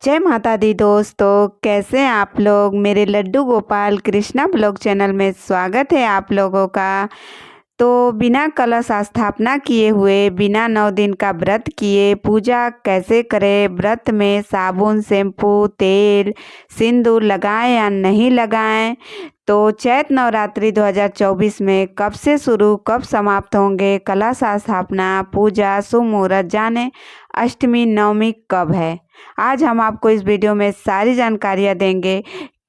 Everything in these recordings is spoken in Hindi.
जय माता दी दोस्तों, कैसे हैं आप लोग। मेरे लड्डू गोपाल कृष्णा ब्लॉग चैनल में स्वागत है आप लोगों का। तो बिना कलश स्थापना किए हुए, बिना 9 दिन का व्रत किए पूजा कैसे करें, व्रत में साबुन, शैम्पू, तेल, सिंदूर लगाएं या नहीं लगाएं, तो चैत नवरात्रि 2024 में कब से शुरू कब समाप्त होंगे, कलश स्थापना, पूजा, शुभ मुहूर्त, जाने अष्टमी नवमी कब है। आज हम आपको इस वीडियो में सारी जानकारियाँ देंगे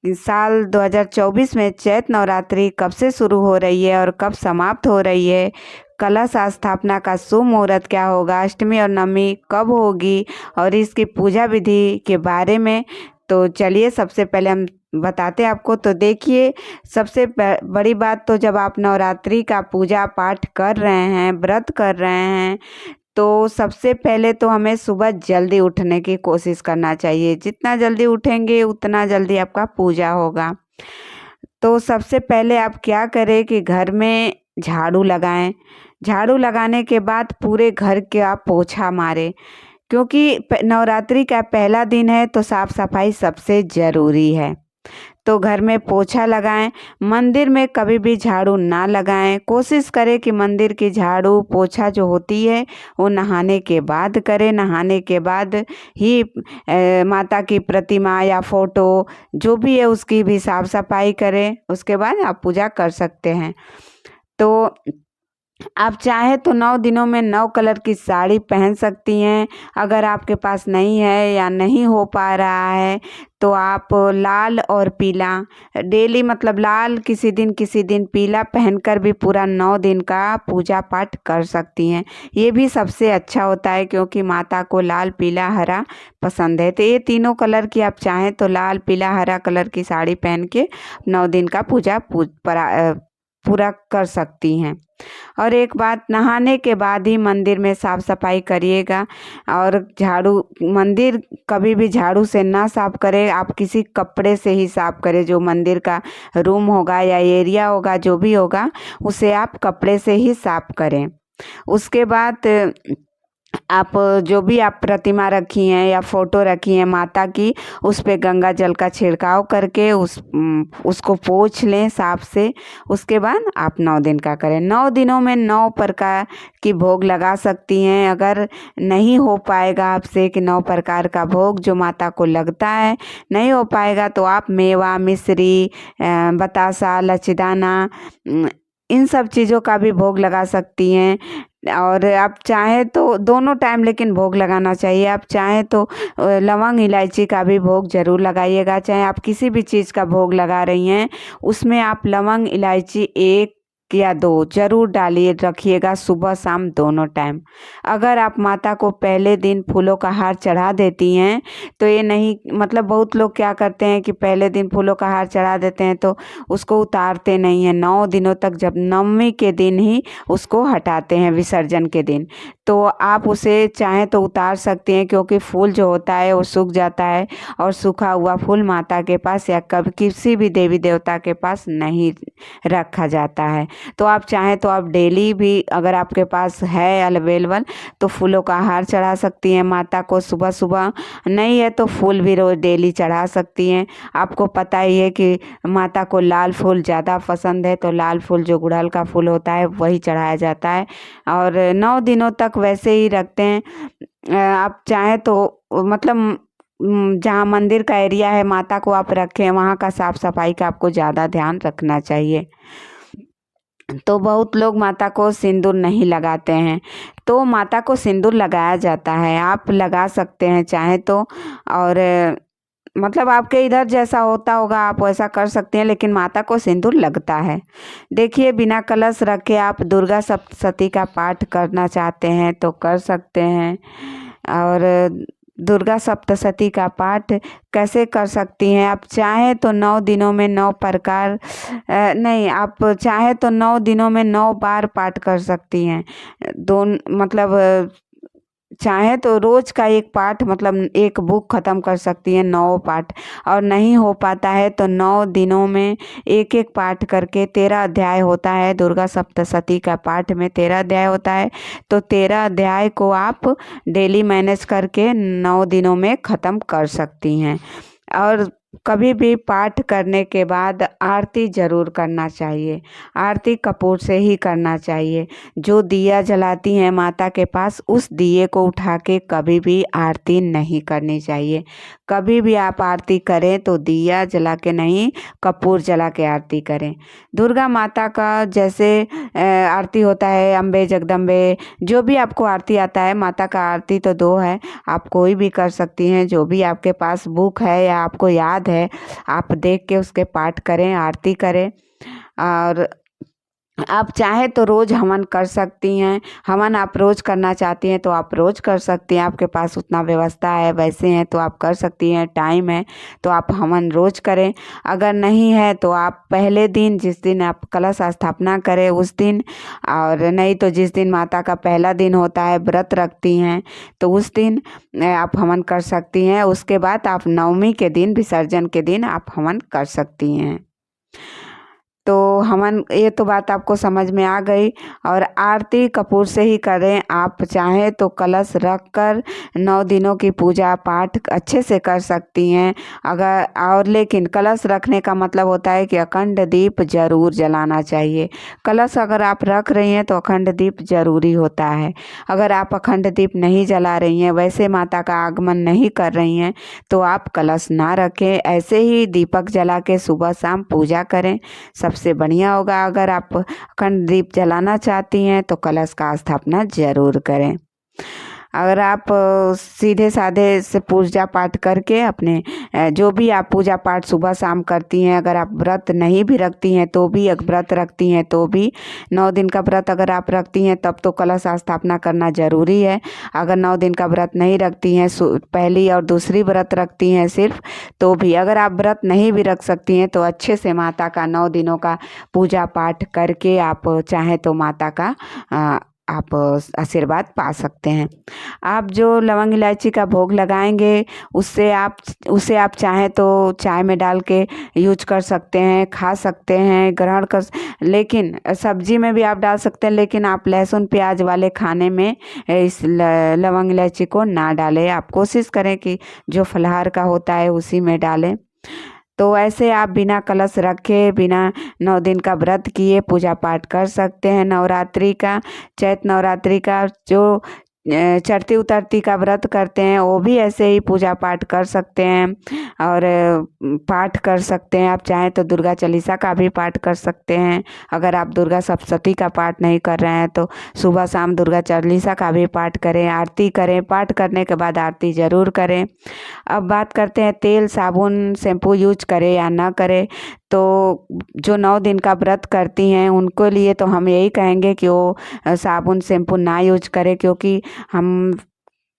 कि साल 2024 में चैत नवरात्रि कब से शुरू हो रही है और कब समाप्त हो रही है, कलश स्थापना का शुभ मुहूर्त क्या होगा, अष्टमी और नवमी कब होगी और इसकी पूजा विधि के बारे में। तो चलिए सबसे पहले हम बताते हैं आपको। तो देखिए, सबसे बड़ी बात, तो जब आप नवरात्रि का पूजा पाठ कर रहे हैं, व्रत कर रहे हैं, तो सबसे पहले तो हमें सुबह जल्दी उठने की कोशिश करना चाहिए। जितना जल्दी उठेंगे उतना जल्दी आपका पूजा होगा। तो सबसे पहले आप क्या करें कि घर में झाड़ू लगाएं। झाड़ू लगाने के बाद पूरे घर के आप पोछा मारें, क्योंकि नवरात्रि का पहला दिन है तो साफ़ सफाई सबसे ज़रूरी है। तो घर में पोछा लगाएं। मंदिर में कभी भी झाड़ू ना लगाएं। कोशिश करें कि मंदिर की झाड़ू पोछा जो होती है वो नहाने के बाद करें। नहाने के बाद ही माता की प्रतिमा या फोटो जो भी है उसकी भी साफ सफाई करें। उसके बाद आप पूजा कर सकते हैं। तो आप चाहे तो 9 दिनों में 9 कलर की साड़ी पहन सकती हैं। अगर आपके पास नहीं है या नहीं हो पा रहा है तो आप लाल और पीला डेली, मतलब लाल किसी दिन पीला पहनकर भी पूरा 9 दिन का पूजा पाठ कर सकती हैं। ये भी सबसे अच्छा होता है क्योंकि माता को लाल, पीला, हरा पसंद है। तो ये तीनों कलर की आप चाहें तो लाल, पीला, हरा कलर की साड़ी पहन के 9 दिन का पूजा पूरा कर सकती हैं। और एक बात, नहाने के बाद ही मंदिर में साफ़ सफाई करिएगा। और झाड़ू, मंदिर कभी भी झाड़ू से ना साफ़ करें, आप किसी कपड़े से ही साफ़ करें। जो मंदिर का रूम होगा या एरिया होगा, जो भी होगा, उसे आप कपड़े से ही साफ़ करें। उसके बाद आप जो भी आप प्रतिमा रखी हैं या फोटो रखी हैं माता की, उस पे गंगा जल का छिड़काव करके उसको पोंछ लें साफ से। उसके बाद आप 9 दिन का करें। 9 दिनों में 9 प्रकार की भोग लगा सकती हैं। अगर नहीं हो पाएगा आपसे कि 9 प्रकार का भोग जो माता को लगता है नहीं हो पाएगा, तो आप मेवा, मिश्री, बतासा, लचीदाना, इन सब चीज़ों का भी भोग लगा सकती हैं। और आप चाहें तो दोनों टाइम लेकिन भोग लगाना चाहिए। आप चाहें तो लौंग इलायची का भी भोग ज़रूर लगाइएगा। चाहे आप किसी भी चीज़ का भोग लगा रही हैं, उसमें आप लौंग इलायची 1 या 2 ज़रूर डालिए, रखिएगा सुबह शाम दोनों टाइम। अगर आप माता को पहले दिन फूलों का हार चढ़ा देती हैं तो ये नहीं, मतलब बहुत लोग क्या करते हैं कि पहले दिन फूलों का हार चढ़ा देते हैं तो उसको उतारते नहीं हैं। 9 दिनों तक, जब नवमी के दिन ही उसको हटाते हैं, विसर्जन के दिन। तो आप उसे चाहें तो उतार सकते हैं, क्योंकि फूल जो होता है वो सूख जाता है और सूखा हुआ फूल माता के पास या कभी किसी भी देवी देवता के पास नहीं रखा जाता है। तो आप चाहें तो आप डेली भी, अगर आपके पास है अवेलेबल, तो फूलों का हार चढ़ा सकती हैं माता को सुबह सुबह। नहीं है तो फूल भी रोज डेली चढ़ा सकती हैं। आपको पता ही है कि माता को लाल फूल ज़्यादा पसंद है, तो लाल फूल जो गुड़हल का फूल होता है वही चढ़ाया जाता है। और 9 दिनों तक वैसे ही रखते हैं। आप चाहें तो मतलब जहाँ मंदिर का एरिया है माता को आप रखें, वहाँ का साफ सफाई का आपको ज़्यादा ध्यान रखना चाहिए। तो बहुत लोग माता को सिंदूर नहीं लगाते हैं, तो माता को सिंदूर लगाया जाता है, आप लगा सकते हैं चाहे तो। और मतलब आपके इधर जैसा होता होगा आप वैसा कर सकते हैं, लेकिन माता को सिंदूर लगता है। देखिए, बिना कलश रखे आप दुर्गा सप्तशती का पाठ करना चाहते हैं तो कर सकते हैं। और दुर्गा सप्तशती का पाठ कैसे कर सकती हैं, आप चाहें तो 9 दिनों में 9 प्रकार, नहीं, आप चाहें तो 9 दिनों में 9 बार पाठ कर सकती हैं। मतलब चाहे तो रोज का एक पाठ मतलब एक बुक ख़त्म कर सकती हैं 9 पाठ, और नहीं हो पाता है तो 9 दिनों में एक एक पाठ करके 13 अध्याय होता है। दुर्गा सप्तशती का पाठ में 13 अध्याय होता है, तो 13 अध्याय को आप डेली मैनेज करके 9 दिनों में ख़त्म कर सकती हैं। और कभी भी पाठ करने के बाद आरती ज़रूर करना चाहिए। आरती कपूर से ही करना चाहिए। जो दिया जलाती हैं माता के पास, उस दिए को उठा के कभी भी आरती नहीं करनी चाहिए। कभी भी आप आरती करें तो दिया जला के नहीं, कपूर जला के आरती करें। दुर्गा माता का जैसे आरती होता है, अम्बे जगदम्बे, जो भी आपको आरती आता है, माता का आरती तो 2 है, आप कोई भी कर सकती हैं। जो भी आपके पास बुक है या आपको याद है, आप देख के उसके पाठ करें, आरती करें। और आप चाहे तो रोज़ हवन कर सकती हैं। हवन आप रोज़ करना चाहती हैं तो आप रोज़ कर सकती हैं, आपके पास उतना व्यवस्था है, वैसे हैं तो आप कर सकती हैं, टाइम है तो आप हवन रोज़ करें। अगर नहीं है तो आप पहले दिन, जिस दिन आप कलश स्थापना करें उस दिन, और नहीं तो जिस दिन माता का पहला दिन होता है, व्रत रखती हैं तो उस दिन आप हवन कर सकती हैं। उसके बाद आप नवमी के दिन, विसर्जन के दिन आप हवन कर सकती हैं। तो हवन, ये तो बात आपको समझ में आ गई। और आरती कपूर से ही करें। आप चाहें तो कलश रख कर 9 दिनों की पूजा पाठ अच्छे से कर सकती हैं। अगर और लेकिन कलश रखने का मतलब होता है कि अखंड दीप जरूर जलाना चाहिए। कलश अगर आप रख रही हैं तो अखंड दीप जरूरी होता है। अगर आप अखंड दीप नहीं जला रही हैं, वैसे माता का आगमन नहीं कर रही हैं, तो आप कलश ना रखें, ऐसे ही दीपक जला के सुबह शाम पूजा करें, सबसे बढ़िया होगा। अगर आप अखंड दीप जलाना चाहती हैं तो कलश का स्थापना जरूर करें। अगर आप सीधे साधे से पूजा पाठ करके अपने जो भी आप पूजा पाठ सुबह शाम करती हैं, अगर आप व्रत नहीं भी रखती हैं तो भी, अगर व्रत रखती हैं तो भी, 9 दिन का व्रत अगर आप रखती हैं तब तो कलश स्थापना करना ज़रूरी है। अगर 9 दिन का व्रत नहीं रखती हैं, पहली और दूसरी व्रत रखती हैं सिर्फ, तो भी, अगर आप व्रत नहीं भी रख सकती हैं तो अच्छे से माता का 9 दिनों का पूजा पाठ करके आप चाहें तो माता का आप आशीर्वाद पा सकते हैं। आप जो लौंग इलायची का भोग लगाएंगे, उसे आप चाहें तो चाय में डाल के यूज कर सकते हैं, खा सकते हैं, ग्रहण कर, लेकिन सब्जी में भी आप डाल सकते हैं, लेकिन आप लहसुन प्याज वाले खाने में इस लौंग इलायची को ना डालें। आप कोशिश करें कि जो फलाहार का होता है उसी में डालें। तो ऐसे आप बिना कलश रखे, बिना 9 दिन का व्रत किए पूजा पाठ कर सकते हैं। नवरात्रि का, चैत्र नवरात्रि का जो चढ़ती उतरती का व्रत करते हैं, वो भी ऐसे ही पूजा पाठ कर सकते हैं। और पाठ कर सकते हैं। आप चाहें तो दुर्गा चालीसा का भी पाठ कर सकते हैं। अगर आप दुर्गा सप्तशती का पाठ नहीं कर रहे हैं तो सुबह शाम दुर्गा चालीसा का भी पाठ करें, आरती करें। पाठ करने के बाद आरती ज़रूर करें। अब बात करते हैं तेल साबुन शैम्पू यूज करें या ना करें। तो जो 9 दिन का व्रत करती हैं उनको लिए तो हम यही कहेंगे कि वो साबुन शैम्पू ना यूज करें, क्योंकि हम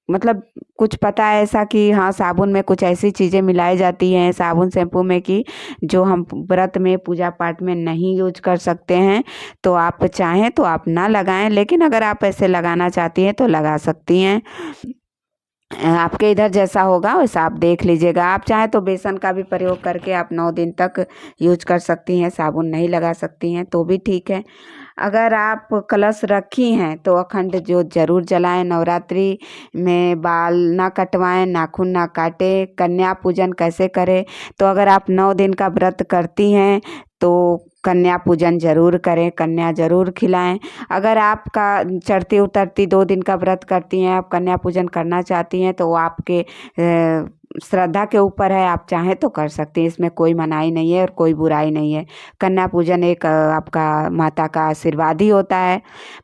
मतलब कुछ पता है ऐसा कि हाँ, साबुन में कुछ ऐसी चीज़ें मिलाई जाती हैं साबुन शैम्पू में कि जो हम व्रत में पूजा पाठ में नहीं यूज कर सकते हैं। तो आप चाहें तो आप ना लगाएं, लेकिन अगर आप ऐसे लगाना चाहती हैं तो लगा सकती हैं। आपके इधर जैसा होगा वैसा आप देख लीजिएगा। आप चाहें तो बेसन का भी प्रयोग करके आप 9 दिन तक यूज कर सकती हैं, साबुन नहीं लगा सकती हैं तो भी ठीक है। अगर आप कलश रखी हैं तो अखंड ज्योत जरूर जलाएं। नवरात्रि में बाल ना कटवाएं, नाखून ना काटें। कन्या पूजन कैसे करें? तो अगर आप 9 दिन का व्रत करती हैं तो कन्या पूजन जरूर करें, कन्या जरूर खिलाएं। अगर आपका चढ़ती उतरती 2 दिन का व्रत करती हैं, आप कन्या पूजन करना चाहती हैं तो वो आपके श्रद्धा के ऊपर है, आप चाहें तो कर सकती हैं, इसमें कोई मनाही नहीं है और कोई बुराई नहीं है। कन्या पूजन एक आपका माता का आशीर्वाद ही होता है।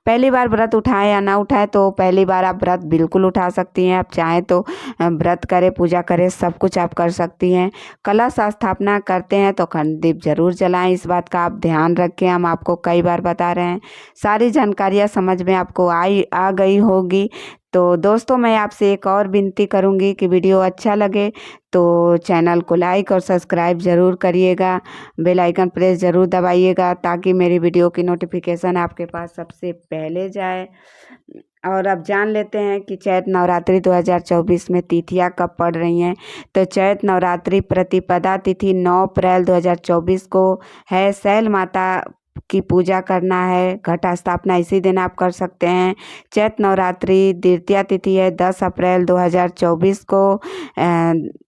पहली बार व्रत उठाएं या ना उठाएं, तो पहली बार आप व्रत बिल्कुल उठा सकती हैं। आप चाहें तो व्रत करें, पूजा करें, सब कुछ आप कर सकती हैं। कलश स्थापना करते हैं तो अखंड दीप जरूर जलाएं, इस बात का आप ध्यान रखें। हम आपको कई बार बता रहे हैं। सारी जानकारियाँ समझ में आपको आ गई होगी। तो दोस्तों, मैं आपसे एक और विनती करूंगी कि वीडियो अच्छा लगे तो चैनल को लाइक और सब्सक्राइब ज़रूर करिएगा। बेल आइकन प्रेस ज़रूर दबाइएगा ताकि मेरी वीडियो की नोटिफिकेशन आपके पास सबसे पहले जाए। और अब जान लेते हैं कि चैत नवरात्रि 2024 में तिथियां कब पड़ रही हैं। तो चैत नवरात्रि प्रतिपदा तिथि 9 अप्रैल 2024 को है। शैल माता की पूजा करना है। घट स्थापना इसी दिन आप कर सकते हैं। चैत नवरात्रि द्वितीया तिथि है 10 अप्रैल 2024 को।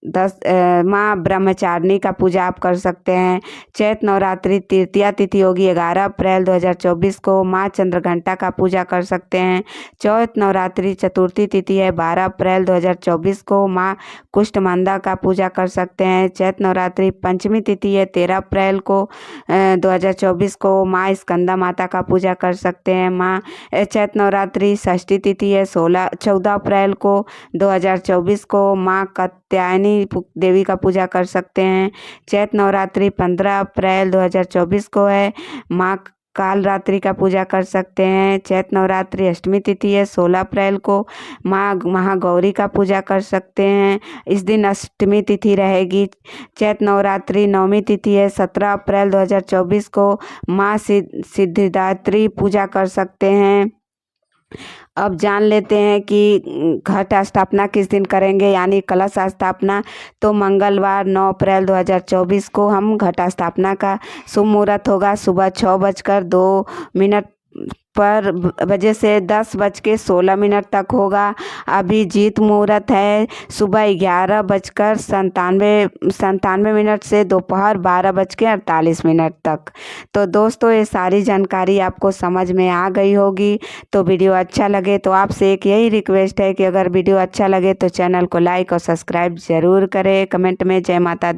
10 माँ ब्रह्मचारिणी का पूजा आप कर सकते हैं। चैत नवरात्रि तृतीया तिथि होगी 11 अप्रैल 2024 को। माँ चंद्रघंटा का पूजा कर सकते हैं। चैत नवरात्रि चतुर्थी तिथि है 12 अप्रैल 2024 को। माँ कुष्ठमांदा का पूजा कर सकते हैं। चैत नवरात्रि पंचमी तिथि है 13 अप्रैल को 2024 को। माँ स्कंदा माता का पूजा कर सकते हैं। माँ चैत नवरात्रि षष्ठी तिथि है 14 अप्रैल को 2024 को। माँ कात्यायनी देवी का पूजा कर सकते हैं। चैत नवरात्रि 15 अप्रैल 2024 को है। माँ काल रात्रि का पूजा कर सकते हैं। चैत नवरात्रि अष्टमी तिथि है 16 अप्रैल को। माँ महागौरी का पूजा कर सकते हैं। इस दिन अष्टमी तिथि रहेगी। चैत नवरात्रि नवमी तिथि है 17 अप्रैल 2024 को। माँ सिद्धिदात्री पूजा कर सकते हैं। अब जान लेते हैं कि घट स्थापना किस दिन करेंगे, यानी कलश स्थापना। तो मंगलवार 9 अप्रैल 2024 को हम घट स्थापना का शुभ मुहूर्त होगा। सुबह 6:02 पर बजे से 10:16 तक होगा। अभिजीत मुहूर्त है सुबह 11:97 से दोपहर 12:48 तक। तो दोस्तों, ये सारी जानकारी आपको समझ में आ गई होगी। तो वीडियो अच्छा लगे तो आपसे एक यही रिक्वेस्ट है कि अगर वीडियो अच्छा लगे तो चैनल को लाइक और सब्सक्राइब ज़रूर करें। कमेंट में जय माता दी